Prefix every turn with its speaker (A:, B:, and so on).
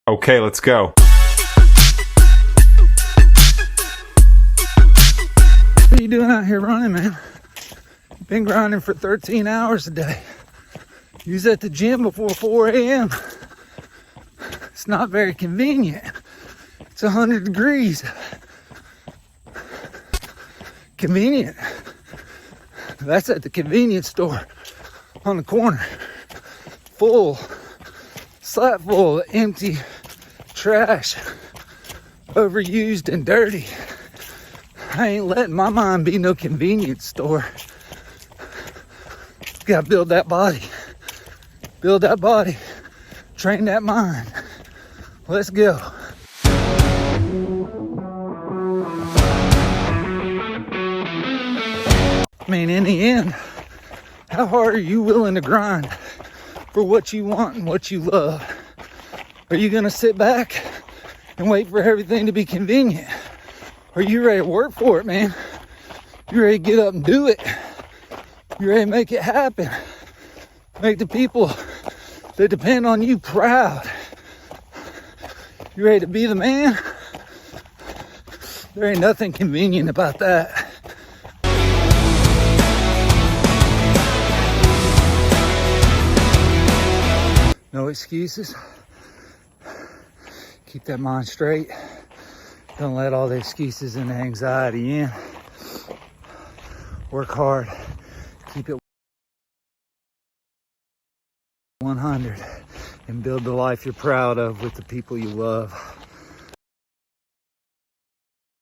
A: Okay, let's go.
B: What are you doing out here running, man? Been grinding for 13 hours a day. You was at the gym before 4 a.m. It's not very convenient. It's 100 degrees. Convenient. That's at the convenience store on the corner. Full, slap full of empty trash. Overused and dirty. I ain't letting my mind be no convenience store. Gotta build that body. Build that body. Train that mind. Let's go. I mean, in the end, how hard are you willing to grind for what you want and what you love? Are you gonna sit back and wait for everything to be convenient? Are you ready to work for it, man? You ready to get up and do it? You ready to make it happen? Make the people that depend on you proud. You ready to be the man? There ain't nothing convenient about that. No excuses. Keep that mind straight. Don't let all the excuses and the anxiety in. Work hard. Keep it 100 and build the life you're proud of with the people you love.